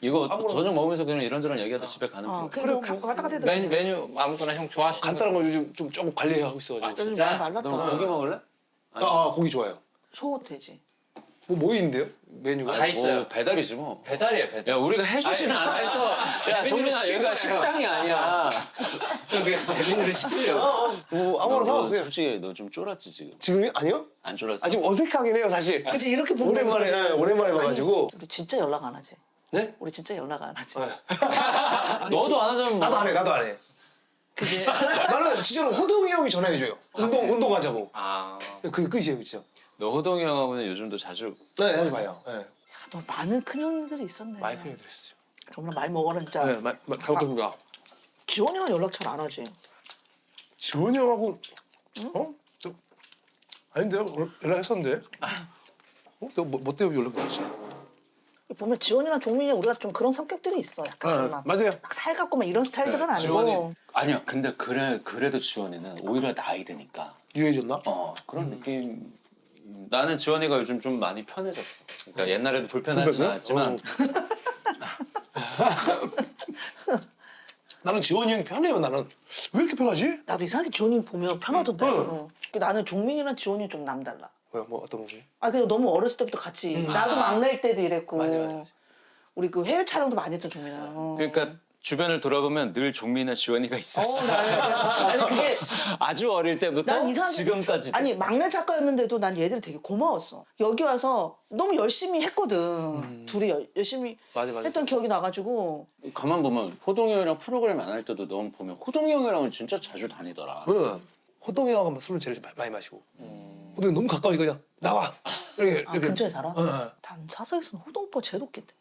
이거 아무거나. 저녁 먹으면서 그냥 이런저런 얘기하다 집에 가는 중. 그래 왔다 갔다 해도 돼. 메뉴 아무거나 형 좋아하시는 간단한 거 요즘 좀 조금 관리하고 있어가지고. 요즘 진짜? 많이 말랐다. 너 고기 먹을래? 고기 좋아요. 소 돼지. 뭐 있는데요? 메뉴가? 다 있어요. 배달이지 뭐. 배달이에요 배달. 야 우리가 해주지는 않아. 해서 야 종민아 여기가 식당이 아니야. 그냥 대민으로 시키려고. 뭐 아무거나 너 사오세요. 솔직히 너 좀 쫄았지 지금. 지금이? 아니요? 안 쫄았어? 좀 어색하긴 해요 사실. 그치 이렇게 보면 오랜만에 어색하지. 오랜만에 봐가지고. 우리 진짜 연락 안 하지. 네? 우리 진짜 연락 안 하지. 너도 안 하자면 나도 안 해. 나도 안 해. 그지? 나는 진짜로 호동이 형이 전화해줘요. 운동하자고. 아. 그게 끝이에요, 그쵸? 너 호동이 형하고는 요즘도 자주 네, 자주 봐요. 네. 너 많은 큰형님들이 있었네. 많이 편히 들었어요. 정말 많이 먹어라 진짜. 네, 잘 먹겠습니다. 지원이랑 연락 잘 안 하지. 지원이 형하고 아닌데요? 연락했었는데. 내가 뭐 때문에 연락했지? 보면 지원이나 종민이 우리가 좀 그런 성격들이 있어. 약간 좀 막, 맞아요. 막 살갑고 막 이런 스타일들은 아니고. 지원이 아니야. 근데 그래도 지원이는 오히려 나이 드니까 유해졌나? 그런 느낌. 나는 지원이가 요즘 좀 많이 편해졌어. 그러니까 옛날에도 불편하진 않았지만 나는 지원이 형이 편해요. 나는 왜 이렇게 편하지? 나도 이상하게 지원이 보면 편하던데. 나는 종민이랑 지원이 좀 남달라. 뭐야, 뭐 어떤 거지? 그래도 너무 어렸을 때부터 같이. 나도 막내일 때도 이랬고. 맞아. 우리 그 해외 촬영도 많이 했던 종민아. 그러니까 주변을 돌아보면 늘 종민이나 지원이가 있었어. 아니 그게 아주 어릴 때부터 난 이상하게 지금까지. 아니 막내 작가였는데도 난 얘들이 되게 고마웠어. 여기 와서 너무 열심히 했거든. 둘이 열심히 맞아. 했던 기억이 나가지고 가만 보면 호동이 형이랑 프로그램 안 할 때도 너무 보면 호동이 형이랑은 진짜 자주 다니더라. 응. 호동이 형하고 술을 제일 많이 마시고. 호동이 너무 가까우니까 그냥 나와. 이렇게. 근처에 살아? 응. 난 사석에서는 호동 오빠 제일 웃긴데.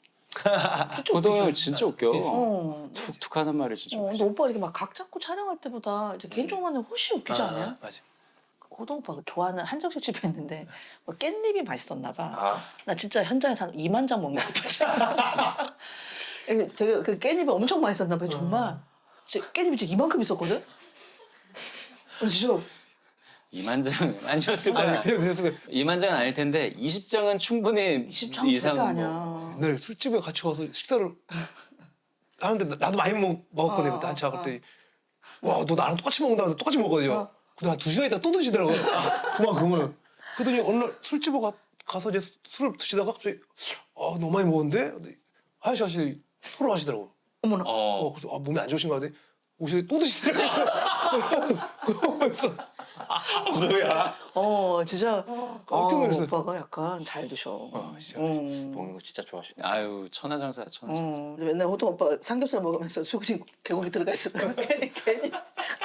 호동이 형 진짜 웃겨. 어. 툭툭 하는 말이 진짜 근데 맛있어. 오빠 이렇게 막 각 잡고 촬영할 때보다 이제 개인적으로 만나면 훨씬 웃기지 않냐? 맞아. 호동 오빠가 좋아하는 한정식 집에 있는데 뭐 깻잎이 맛있었나 봐. 아. 나 진짜 현장에서 한 2만 장 먹는 거 봤지. 되게 그 깻잎이 엄청 맛있었나 봐. 정말. 진짜 깻잎이 진짜 이만큼 있었거든? 진짜 2만 장은 아니었을 거야. 그냥 됐어요. 2만 장은 아닐 텐데 20장은 충분히 20장 이상 절대 뭐. 아니야. 옛날에 술집에 같이 가서 식사를 하는데 나도 많이 먹었거든요. 그때 한참 그때. 와, 너 나랑 똑같이 먹는다면서 똑같이 먹거든요. 근데 한 2시간 있다 또 드시더라고요. 그만큼은. 그러더니 어느 날 술집에 가서 이제 술을 드시다가 갑자기 너무 많이 먹었는데? 아저씨 토로하시더라고요. 어머나. 그래서 몸이 안 좋으신가 하더니 혹시 또 드시더라고요. 그래서 뭐야. 진짜. 깜짝 놀랐어. 오빠가 약간 잘 드셔. 진짜. 먹는 거 진짜 좋아하시네. 아유 천하장사야 천하장사. 맨날 호동 오빠 삼겹살 먹으면서 수구지 개고기 들어가 있어. 괜히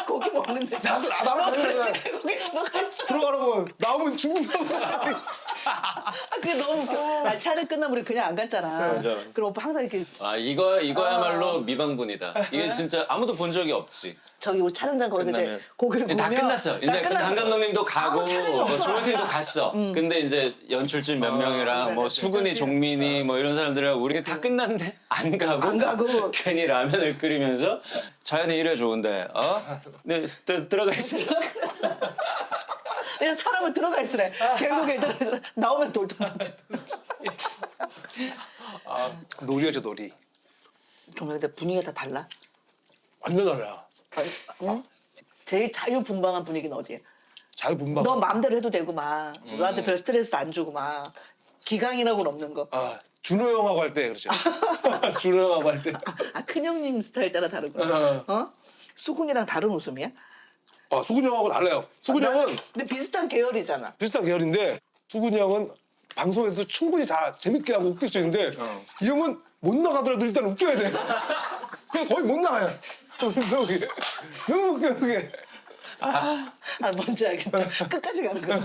고기 먹는데. 나도 그렇지 개고기 들어가 있어. 들어가라고 나오면 죽는다고. 그게 너무 웃겨. 촬영 끝나면 우리 그냥 안 갔잖아. 맞아. 그럼 오빠 항상 이렇게 이거야말로 미방분이다. 이게 진짜 아무도 본 적이 없지. 저기 우리 촬영장 거기서 이제 끝나면. 고기를 구우면 다 끝났어. 이제 강 감독님도 가고 촬영이 뭐 없어. 조원팀도 갔어. 근데 이제 연출진 몇 명이랑 뭐 수근이, 종민이 뭐 이런 사람들이랑 우리가 다 끝났는데 안 가고 괜히 라면을 끓이면서 자연이 이래 좋은데 네 들어가 있으라. 그냥 사람을 들어가 있으래. 개고기에 들어가 있으래. 나오면 돌돌. 놀이죠 놀이. 정말 근데 분위기가 다 달라. 완전 달라. 응? 제일 자유분방한 분위기는 어디에? 잘 분방. 너 마음대로 해도 되고 막 너한테 별 스트레스 안 주고 막 기강이라고는 없는 거. 준호 형하고 할 때 그렇죠. 준호 형하고 할 때. 큰형님 스타일 따라 다르구나. 수근이랑 다른 웃음이야? 수근이 형하고 달라요. 수근이 형은 근데 비슷한 계열이잖아. 비슷한 계열인데 수근이 형은 방송에서 충분히 다 재밌게 하고 웃길 수 있는데 이 형은 못 나가더라도 일단 웃겨야 돼. 그냥 거의 못 나가요. 너무 웃겨 그게. 뭔지 알겠다. 끝까지 가는 거야.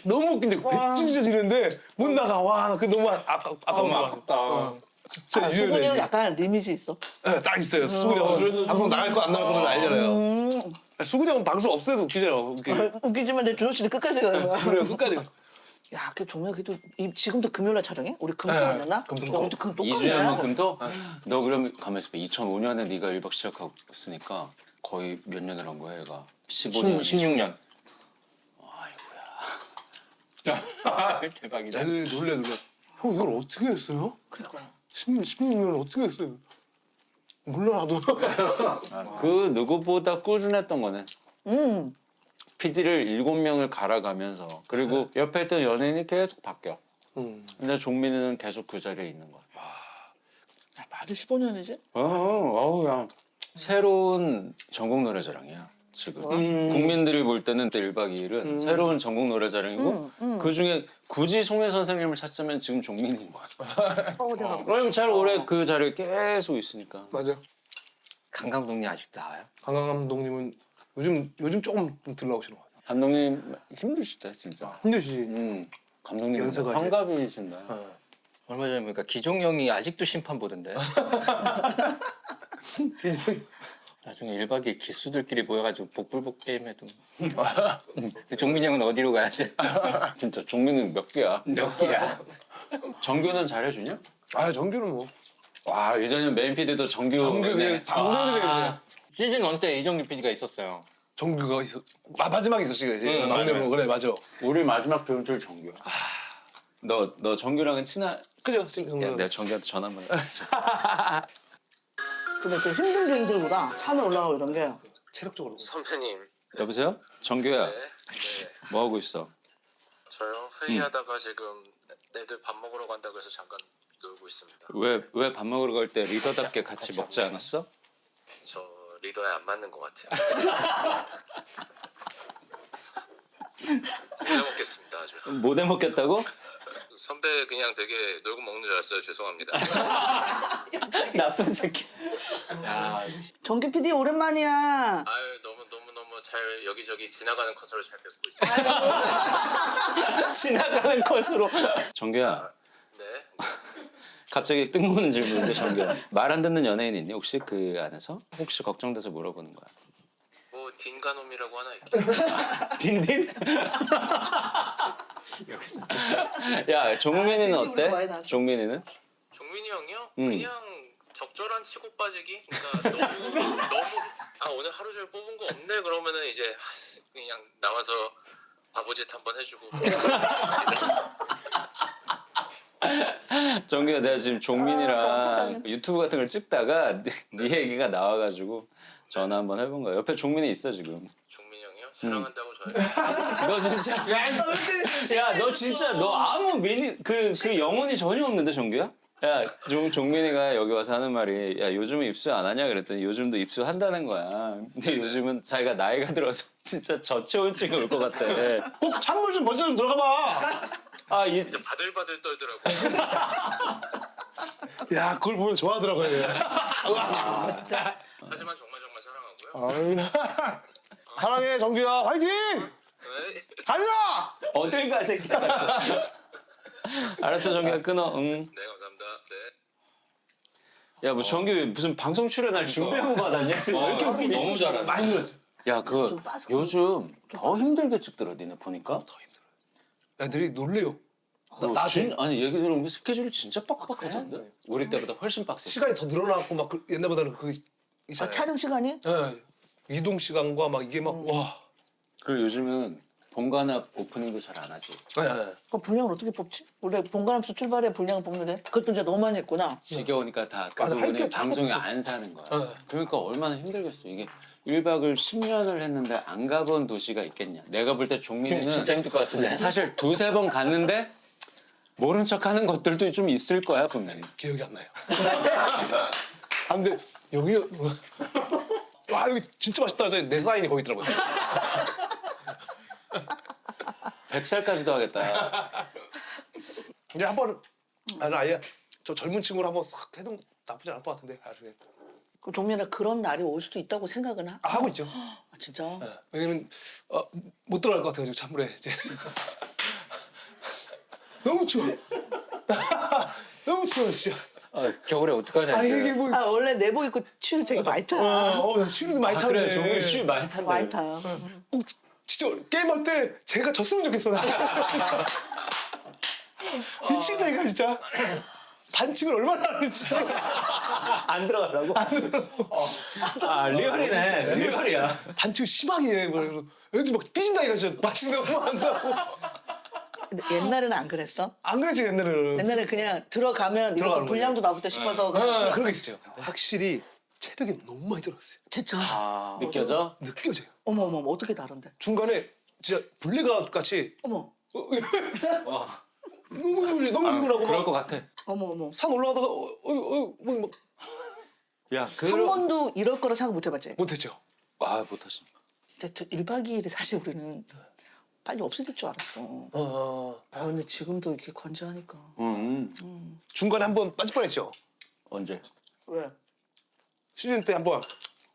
너무 웃긴데 배 찢어지는데 못 나가. 와, 그 너무 아깝다. 너무 아깝다. 진짜 수근이는 유연해. 약간 리미지 있어. 네, 딱 있어요. 수근이 형은 방송 나갈 거 안 나갈 거는 알잖아요. 수근이 형은 방송 없애도 웃기잖아요. 웃기지만 내 준호 씨는 끝까지 가는 거야. 그래요, 끝까지. 야, 그 종혁 그래도 지금도 금요일날 촬영해? 우리 금토 만났나? 금토. 우리도 금 2주에 한 번 금토? 너 그럼 가만있어 봐. 2005년에 네가 1박 시작했으니까 거의 몇 년을 한 거야 얘가? 15년. 16년. 아이고야. 대박이다. 애들 놀래. 형 이걸 어떻게 했어요? 그러니까. 16년을 어떻게 했어요? 몰라 나도. 그 누구보다 꾸준했던 거는 PD를 7명을 갈아가면서 그리고 옆에 있던 연예인이 계속 바뀌어. 근데 종민이는 계속 그 자리에 있는 거야. 야, 말이 15년이지? 야. 새로운 전국 노래자랑이야. 지금 국민들이 볼 때는 1박 2일은 새로운 전국 노래자랑이고 그 중에 굳이 송혜 선생님을 찾자면 지금 종민이인 거야. 내가. 왜냐면 제일 오래 그 자리에 계속 있으니까. 맞아. 강 감독님 아직도 나와요? 강강 감독님은 요즘 조금 덜 나오시는 것 같아요. 감독님 힘드시다 진짜. 힘드시지. 감독님 연세가 이제- 환갑이신다. 얼마 전에 보니까 기종 형이 아직도 심판 보던데. 나중에 1박 2일 기수들끼리 모여가지고 복불복 게임 해도. 종민이 형은 어디로 가야 돼? 진짜 종민은 몇 개야? 몇 개야? 정규는 잘해주냐? 아 정규는 뭐. 와 이제는 메인 PD도 정규. 정규 네. 당근이래 이제. 시즌 1 때 이정규 PD가 있었어요. 정규가 있어. 마지막에 있었지 그지. 응, 막내로 맞아요. 그래 맞아. 우리 마지막 조연출 정규야. 너 정규랑은 친한? 그죠 지금. 야 내가 정규한테 전화 한번 해. 근데 그 힘든 게 힘들구나. 산에 올라가고 이런 게. 체력적으로. 선배님, 여보세요? 정규야. 네, 네. 뭐 하고 있어? 저요 회의하다가 지금 애들 밥 먹으러 간다고 해서 잠깐 놀고 있습니다. 왜 밥 먹으러 갈 때 리더답게 같이 먹지 않았어? 저 리더에 안 맞는 것 같아요. 못 먹겠습니다 아주. 못 해 먹겠다고? 선배 그냥 되게 놀고 먹는 줄 알았어요. 죄송합니다. 나쁜 새끼. 정규 PD 오랜만이야. 아유 너무 잘 여기저기 지나가는 컷으로 잘 뵙고 있습니다. 지나가는 컷으로. 정규야. 네. 갑자기 뜬금없는 질문인데 정규야. 말 안 듣는 연예인 있니? 혹시 그 안에서? 혹시 걱정돼서 물어보는 거야. 뭐 딘가놈이라고 하나 있긴. 딘딘? 야 종민이는 딘딘 많이 어때? 나왔어. 종민이는? 종민이 형이요? 응. 그냥 적절한 치고 빠지기. 그러니까 너무 오늘 하루 종일 뽑은 거 없네 그러면은 이제 그냥 나와서 바보짓 한번 해주고. 정규야 내가 지금 종민이랑 유튜브 같은 걸 찍다가 네 얘기가 나와가지고 전화 한번 해본 거야. 옆에 종민이 있어 지금. 종민이 형이요? 사랑한다고 저요. 너 진짜 야 너 진짜 너 아무 그 영혼이 전혀 없는데 정규야? 야 종민이가 여기 와서 하는 말이 야 요즘은 입수 안 하냐 그랬더니 요즘도 입수한다는 거야. 근데 요즘은 자기가 나이가 들어서 진짜 저체온증이 올 것 같대. 꼭 찬물 좀 먼저 좀 들어가 봐. 아 이 진짜 바들바들 떨더라고. 야 그걸 보면 좋아하더라고요. 얘. 하지만 정말 사랑하고요. 아유. 사랑해 정규야 화이팅. 네. 달려. 어딜 가 새끼야. 알았어 정규야 끊어. 응. 네 감사합니다. 네. 야 뭐 정규 무슨 방송 출연할 준비하고 받았냐 지금 왜 이렇게 웃기냐? 너무 잘하네. 많이 늘었지. 야 그거 좀 빠삭- 요즘 더 힘들게 찍더라 니네 보니까. 애들이 놀래요. 아니 얘기 들어보면 스케줄이 진짜 빡빡하던데? 우리 때보다 훨씬 빡세. 시간이 더 늘어나고 막 옛날보다는 그게 아, 있잖아요. 촬영 시간이? 예. 이동 시간과 막 이게 막 와. 그리고 요즘은 본관합 오프닝도 잘 안 하지. 예. 그 분량을 어떻게 뽑지? 원래 본관함수 출발해 분량을 뽑는데 그것도 이제 너무 많이 했구나. 지겨우니까 다 그 맞아, 부분에 할게 다 방송에 없고. 안 사는 거야. 어. 그러니까 얼마나 힘들겠어. 이게 1박을 10년을 했는데 안 가본 도시가 있겠냐. 내가 볼 때 종민이는 진짜 힘들 것 같은데. 사실 2-3번 갔는데 모른 척하는 것들도 좀 있을 거야 분명히. 기억이 안 나요. 아 근데 여기 와 여기 진짜 맛있다. 내 사인이 거기 있더라고요. 100살까지도 하겠다. 이제 한번 아예 저 젊은 친구를 한번 싹 해도 나쁘지 않을 것 같은데 나중에. 그 종민아 그런 날이 올 수도 있다고 생각은 하고 있죠. 아, 진짜? 예. 여기는 못 들어갈 것 같아가지고 찬물에 이제. 너무 추워. 너무 추워 진짜. 겨울에 어떡하냐. 아니 이제. 이게 뭐. 아 원래 내복 입고 추울 적이 많이 타. 나 추위도 많이 타는데. 그래 종민 씨 많이 탄다. 많이 타요. 꼭 진짜 게임할 때 제가 졌으면 좋겠어. 나. 미친다니까 진짜. 반칙을 얼마나 하는지. 안 들어가라고? 아 리얼이네. 리얼이야. 반칙을 심하게 해. 그래서 애들 막 삐진다니까 진짜. 반칙 너무 한다고. 근데 옛날에는 안 그랬어? 안 그랬지 옛날에는. 옛날에 그냥 들어가면 이것도 들어가는 분량도 나부터 싶어서 그냥 그런 게 있었죠. 확실히 체력이 너무 많이 들었어요. 진짜 아, 느껴져? 느껴져요. 어머 어떻게 다른데? 중간에 진짜 블랙아웃 같이 어머 와. 너무 피곤하고 그럴 막 것 같아. 어머 산 올라가다가 뭐 야, 한 번도 이럴 거라 생각 못 해봤지? 못했죠. 아, 못하시. 진짜 1박 2일이 사실 우리는 빨리 없어질 줄 알았어. 아 근데 지금도 이렇게 건조하니까. 중간에 한번 빠질 뻔했죠. 언제? 왜? 시즌 때 한번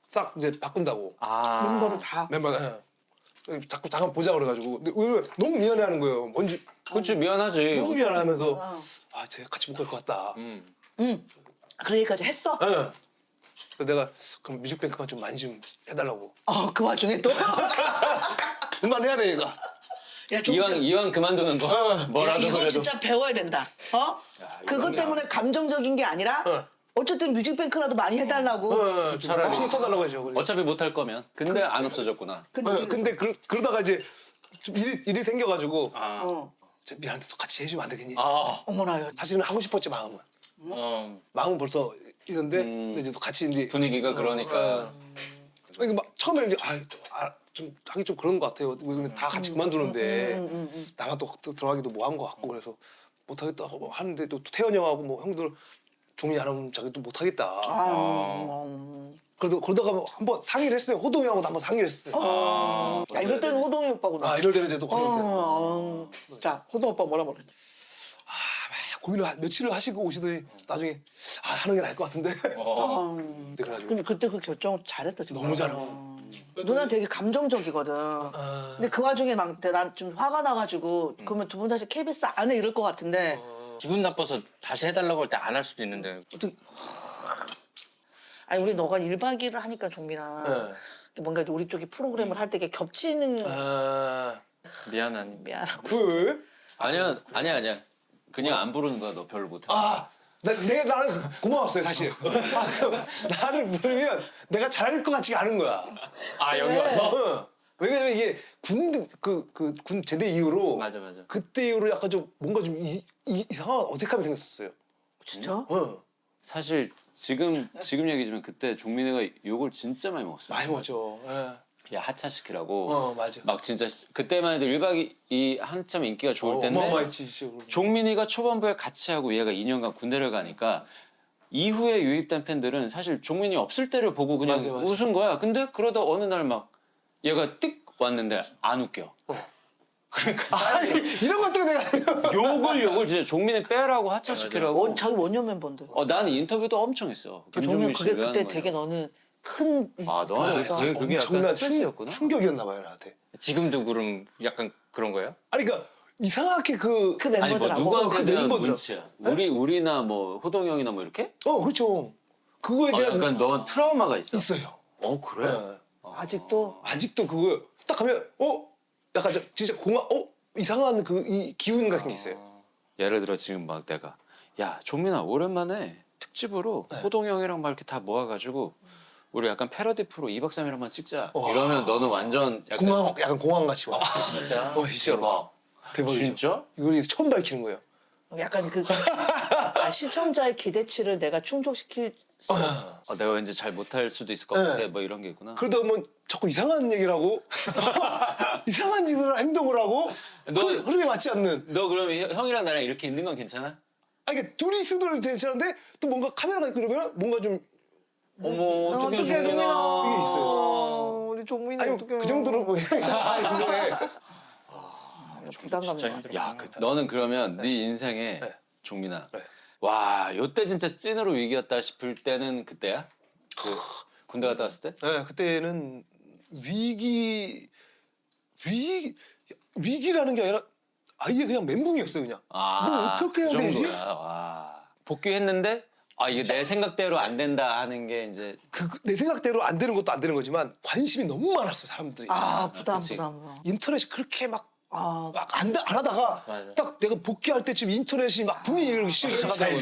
싹 이제 바꾼다고 아. 멤버를 다. 멤버가 자꾸 잠깐 보자 그래가지고 근데 왜 너무 미안해하는 거예요. 뭔지 그치, 미안하지. 너무 미안하면서 아 제가 같이 못 갈 것 같다. 응. 그 얘기까지 했어? 예. 그래서 내가 그럼 뮤직뱅크만 좀 많이 좀 해달라고. 그 와중에 또? 그만해야 돼 얘가. 야, 좀 이왕 그만두는 거. 뭐라도 이거 그래도. 진짜 배워야 된다. 그것 때문에 감정적인 게 아니라 어쨌든 뮤직뱅크라도 많이 해달라고. 차라리. 신경 써달라고 해줘. 그래서. 어차피 못할 거면. 근데 안 없어졌구나. 근데 그러다가 이제 좀 일이 생겨가지고 아. 미안한데 또 같이 해주면 안 되겠니? 아. 어머나. 사실은 하고 싶었지 마음은. 어. 마음은 벌써 있는데 근데 이제 또 같이 이제 분위기가 그러니까. 이게 막 처음에는 이제 좀 하기 좀 그런 것 같아요. 왜냐면 다 같이 그만두는데 나만 또 들어가기도 뭐 한 것 같고 그래서 못 하겠다고 뭐 하는데 또 태연이 형하고 뭐 형들 종이 안 하면 자기도 못 하겠다. 그러다가 한번 상의를 했어요. 호동이 형하고도 한번 상의를 했어요. 야, 이럴 때는 호동이 오빠구나. 이럴 때는 이제 또 그런 때. 자, 호동 오빠 뭐라 그래? 고민을 며칠을 하시고 오시더니 나중에 하는 게 나을 것 같은데. 네, 그래가지고 근데 그때 그 결정 잘했다 진짜. 너무 잘하고. 누나 되게 감정적이거든. 근데 그 와중에 막 난 좀 화가 나가지고 그러면 두 분 다시 KBS 안 해 이럴 것 같은데 기분 나빠서 다시 해달라고 할 때 안 할 수도 있는데. 어떻게 아니 우리 너가 1박 2일을 하니까 종민아 뭔가 우리 쪽이 프로그램을 할 때 이게 겹치는 미안하니. 미안하고 왜? 아니야. 그냥 안 부르는 거야. 너 별로 못해. 나는 고마웠어요 사실. 나를 부르면 내가 잘할 것 같지가 않은 거야. 아, 여기 와서? 왜냐면 이게 군 제대 이후로 맞아. 그때 이후로 약간 좀 뭔가 좀 이상한 어색함이 생겼었어요. 진짜? 사실 지금 얘기지만 그때 종민이가 욕을 진짜 많이 먹었어요. 많이 먹죠. 야, 하차시키라고. 맞아. 막 진짜 그때만 해도 1박 2일 한참 인기가 좋을 때인데 어마어마했지 진짜. 종민이가 초반부에 같이 하고 얘가 2년간 군대를 가니까 이후에 유입된 팬들은 사실 종민이 없을 때를 보고 그냥 맞아. 웃은 거야. 근데 그러다 어느 날 막 얘가 띡 왔는데 안 웃겨. 그러니까 사람들이 이런 것도 내가 욕을 진짜 종민이 빼라고 하차시키라고. 자기 원년 멤버인데. 나는 인터뷰도 엄청 했어. 종민 김종민 씨 그게 왜 그때 하는 되게 거냐고. 너는 큰 너는 그게 약간 엄청난 스트레스였구나. 충격이었나 봐요 나한테. 지금도 그럼 약간 그런 거예요? 아니 그러니까 이상하게 그 아니 뭐 멤버들하고 누구한테 대한 멤버들하고. 문치야. 우리나 뭐 호동 형이나 뭐 이렇게? 그렇죠. 그거에 대한 약간 너 트라우마가 있어. 있어요. 그래? 아직도 그거 딱 하면 약간 진짜 이상한 이 기운 같은 게 있어요. 예를 들어 지금 막 내가 야 종민아 오랜만에 특집으로 호동 형이랑 막 이렇게 다 모아가지고 우리 약간 패러디 프로 2박 3일 한번 찍자. 이러면 너는 완전 약간 약간 공황 같이 와. 진짜? 진짜로. 대박이죠. 진짜? 이걸 처음 밝히는 거예요. 약간 시청자의 기대치를 내가 충족시킬 내가 왠지 잘 못할 수도 있을 것 같아. 뭐 이런 게 있구나. 그러다 보면 자꾸 이상한 얘기를 하고 이상한 짓을 행동을 하고 흐름에 맞지 않는. 너 그러면 형이랑 나랑 이렇게 있는 건 괜찮아? 그러니까 둘이 있어도 괜찮은데 또 뭔가 카메라가 있고 이러면 뭔가 좀 어머 어떻게 종민아. 이게 있어요. 우리 종민이 아니 어떡해. 그 정도로 뭐 부담감이 진짜 많아. 힘들어. 야, 너는 그러면 네 인생에 종민아. 네. 와, 요때 진짜 찐으로 위기였다 싶을 때는 그때야? 군대 갔다 왔을 때? 네, 그때는 위기라는 게 아니라 아예 그냥 멘붕이었어요 그냥. 뭐 어떻게 해야 그 되지? 정도야. 와. 복귀했는데 이게 내 생각대로 안 된다 하는 게 이제 내 생각대로 안 되는 것도 안 되는 거지만 관심이 너무 많았어 사람들이. 부담. 인터넷이 그렇게 막 아, 막 안 하다가 맞아. 딱 내가 복귀할 때쯤 인터넷이 막 붐이 일기 시작하더라고요.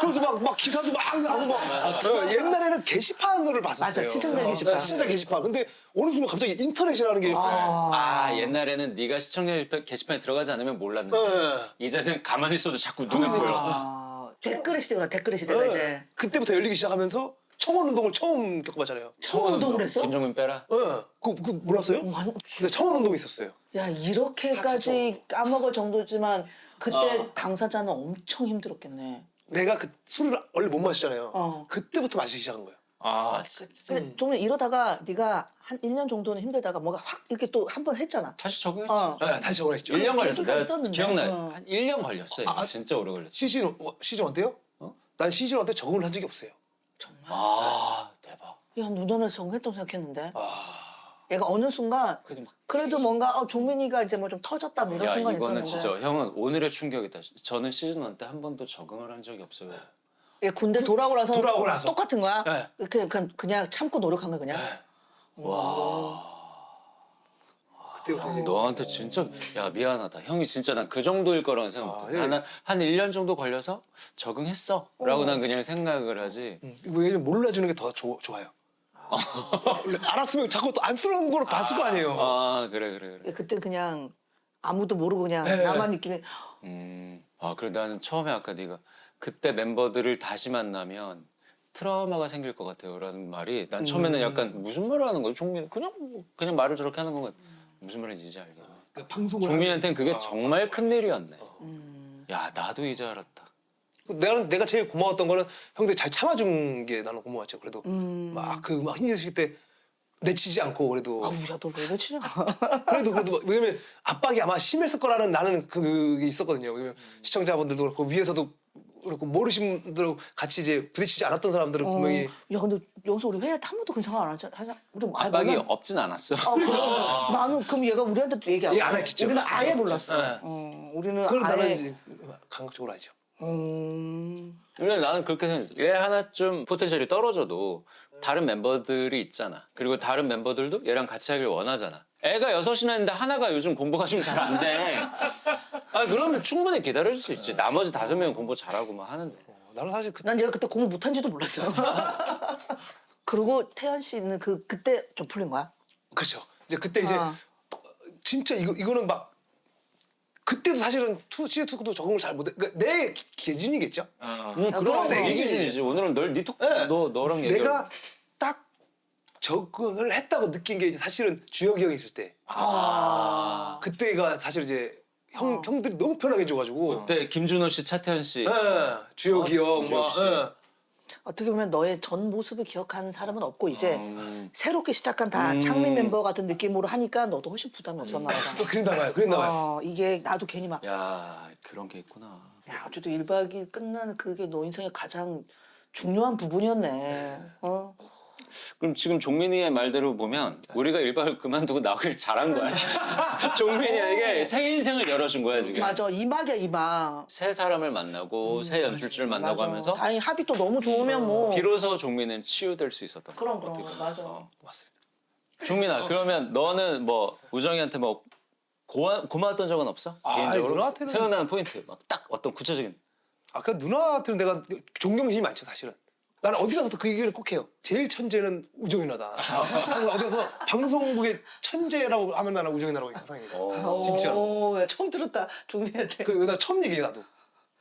그래서 막 기사도 막 하고 막 옛날에는 게시판을 봤었어요. 맞아, 시청자 게시판. 시청자 게시판. 근데 어느 순간 갑자기 인터넷이라는 게 옛날에는 네가 시청자 게시판에 들어가지 않으면 몰랐는데 이제는 가만히 있어도 자꾸 눈에 보여. 댓글의 시대구나, 댓글의 시대가 이제. 그때부터 열리기 시작하면서 청원 운동을 처음 겪어봤잖아요. 청원 운동을 했어? 김정민 빼라. 그거 몰랐어요? 아니, 근데 청원 운동이 있었어요. 야, 이렇게까지 까먹을 정도지만 그때 당사자는 엄청 힘들었겠네. 내가 그 술을 원래 못 마시잖아요. 어. 그때부터 마시기 시작한 거예요. 아, 근데 좀 이러다가 네가 한 1년 정도는 힘들다가 뭐가 확 이렇게 또 한 번 했잖아. 다시 적응했지. 어. 다시 적응했죠. 1년 걸렸어. 계기가 내가 있었는데. 기억나요. 어. 한 1년 걸렸어요. 진짜 오래 걸렸어. 시즌 1 때요? 난 시즌 1 때 적응을 한 적이 없어요. 아, 대박. 야, 누나는 적응했다고 생각했는데. 아. 얘가 어느 순간 그래도 뭔가 종민이가 이제 뭐 좀 터졌다 뭐 이런 야, 순간이 이거는 있었는데. 진짜 형은 오늘의 충격이다. 저는 시즌 1 때 한 번도 적응을 한 적이 없어요. 얘 군대 돌아오고 나서 똑같은 거야? 네. 그냥 참고 노력한 거야 그냥? 그때부터 이제 너한테 진짜 야 미안하다. 형이 진짜 난 그 정도일 거라고 생각 못해. 예. 한 1년 정도 걸려서 적응했어. 라고 난 그냥 생각을 하지. 왜냐면 몰라주는 게 더 좋아요. 원래 알았으면 자꾸 또 안쓰러운 걸 봤을 거 아니에요. 아 그래. 그때 그냥 아무도 모르고 그냥 네. 나만 느끼는. 그래 나는 처음에 아까 네가 그때 멤버들을 다시 만나면 트라우마가 생길 것 같아요. 라는 말이 난 처음에는 약간 무슨 말을 하는 거지? 종민 그냥 말을 저렇게 하는 건가? 무슨 말인지 이제 알겠네. 그러니까 방송을 종민한테는 그게 정말 큰일이었네. 야 나도 이제 알았다. 내가 제일 고마웠던 거는 형들이 잘 참아준 게 나는 고마웠죠. 그래도 막 힘드실 때 내치지 않고 그래도 아우, 야, 너 왜 이래 치냐? 그래도 왜냐면 압박이 아마 심했을 거라는 나는 그게 있었거든요. 왜냐면 시청자분들도 그렇고 위에서도 그렇고 모르신 분들하고 같이 이제 부딪히지 않았던 사람들은 분명히 야, 근데 여기서 우리 회의 한 번도 그런 생각 안 하자. 우리 아예 압박이 몰라. 없진 않았어. 그래. 나는 그럼 얘가 우리한테도 얘기 안 얘기 안 했어. 했겠죠. 우리는 아예 몰랐어. 네. 우리는 그걸 나는 아예. 이제 감각적으로 알죠. 왜냐면 나는 그렇게 생각해. 얘 하나쯤 포텐셜이 떨어져도 다른 멤버들이 있잖아. 그리고 다른 멤버들도 얘랑 같이 하길 원하잖아. 애가 6이나 있는데 하나가 요즘 공부가 좀 잘 안 돼. 그러면 충분히 기다릴 수 있지. 나머지 5명은 공부 잘하고 막 하는데. 나는 사실 난 얘가 그때 공부 못한지도 몰랐어. 그리고 태연 씨 있는 그때 좀 풀린 거야? 그렇죠. 이제 그때 이제 아. 진짜 이거는 막 그때도 사실은 시즌 2도 적응을 잘 못해. 그러니까 내 기준이겠죠. 그럼 내 내 기준이지. 기준이지. 오늘은 너랑 얘기. 내가 딱 적응을 했다고 느낀 게 이제 사실은 주혁이 형이 있을 때. 그때가 사실 이제 형들이 너무 편하게 해줘가지고. 그때 김준호 씨, 차태현 씨. 주혁이 형, 주혁 씨. 어떻게 보면 너의 전 모습을 기억하는 사람은 없고 이제 새롭게 시작한 다 창립 멤버 같은 느낌으로 하니까 너도 훨씬 부담이 없었나 보다. 또 그랬나 봐요. 이게 나도 괜히 막 야 그런 게 있구나. 야, 어쨌든 1박 2일 끝나는 그게 너 인생의 가장 중요한 부분이었네. 그럼 지금 종민이의 말대로 보면 우리가 1박을 그만두고 나오길 잘한 거야. 종민이에게 새 인생을 열어준 거야 지금. 맞아, 이막이야 이막. 새 사람을 만나고 새 연출자를 만나고 맞아. 하면서 다행히 합이 또 너무 좋으면 뭐. 비로소 종민은 치유될 수 있었던 거야. 그럼 맞아. 맞습니다. 종민아 그러면 너는 뭐 우정이한테 뭐 고마웠던 적은 없어? 개인적으로 누나한테는- 생각나는 포인트 막 딱 어떤 구체적인. 그 누나한테는 내가 존경심이 많죠, 사실은. 나는 어디 가서도 그 얘기를 꼭 해요. 제일 천재는 우정이 누나다. 어디 가서 방송국의 천재라고 하면 나는 우정이 누나라고 항상 얘기해요. 진짜. 야, 처음 들었다 종민한테. 나 처음 얘기해, 나도.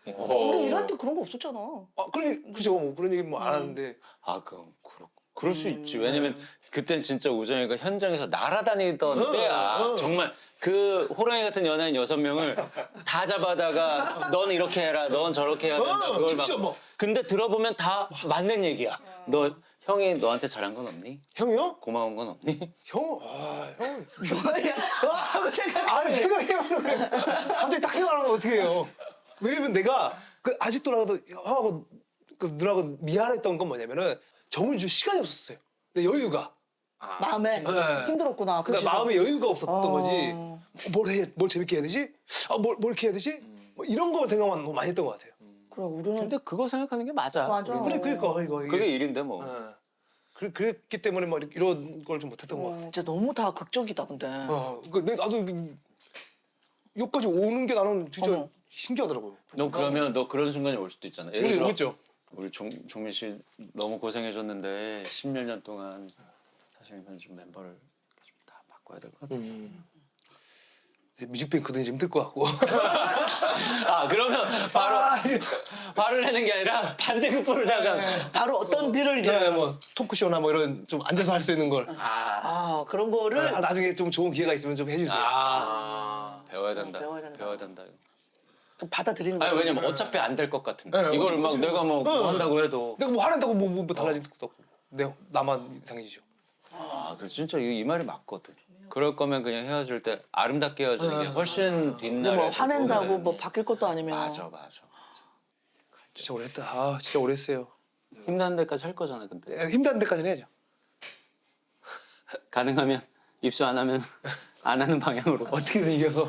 우리 일할 때 그런 거 없었잖아. 그죠. 그런 얘기 뭐 안 하는데. 그럴 수 있지. 왜냐면 그땐 진짜 우정이가 현장에서 날아다니던 때야. 정말 그 호랑이 같은 연예인 6명을 다 잡아다가 넌 이렇게 해라, 넌 저렇게 해야 된다. 그걸 진짜 막. 뭐. 근데 들어보면 다 맞는 얘기야. 너 형이 너한테 잘한 건 없니? 형이요? 고마운 건 없니? 형. 와 하고 생각해. 아니, 생각해보면 갑자기 딱 생각하면 어떻게 해요. 왜냐면 내가 아직도 나도 형하고 누나하고 미안했던 건 뭐냐면은 정을 줄 시간이 없었어요. 내 여유가. 마음에 네. 힘들었구나. 그치? 그러니까 마음에 여유가 없었던 거지. 뭘 재밌게 해야 되지? 뭘 이렇게 해야 되지? 뭐 이런 거 생각만 너무 많이 했던 것 같아요. 그래 우리는 근데 그거 생각하는 게 맞아. 맞아. 그러니까 이게. 그게 일인데 뭐. 그랬기 때문에 막 이런 걸 좀 못했던 것 같아요. 진짜 너무 다 극적이다 근데. 나도 여기까지 오는 게 나는 진짜 어머. 신기하더라고요. 너 그러면 너 그런 순간이 올 수도 있잖아. 예를 우리 들어 오겠죠. 우리 종민 씨 너무 고생해줬는데 10몇 년 동안 사실은 좀 멤버를 좀 다 바꿔야 될 것 같아. 뮤직뱅크도 이제 힘들 것 같고. 아 그러면 바로 화를 내는 게 아니라 반대급부를 나가. 바로 어떤 딜을 이제 네, 뭐 토크쇼나 뭐 이런 좀 앉아서 할 수 있는 걸. 아 그런 거를 나중에 좀 좋은 기회가 있으면 좀 해주세요. 배워야 된다. 배워야 된다. 배워야 된다. 받아들이는 아니 거죠. 왜냐면 어차피 안 될 것 같은데 네, 이걸 막 어차피 내가 뭐 한다고 해도 내가 뭐 화낸다고 뭐 달라질 것도 없고. 나만 이상해지죠. 아, 그 진짜 이 말이 맞거든. 그럴 거면 그냥 헤어질 때 아름답게 헤어지는 게 훨씬 뒷날에 뭐 화낸다고 도움이 뭐 되는데. 바뀔 것도 아니면 맞아. 진짜 오래 했다. 아 진짜 오래 했어요. 힘나는 데까지 할 거잖아 근데. 힘든 데까지는 해야죠. 가능하면 입수 안 하면 안 하는 방향으로. 어떻게든 이겨서.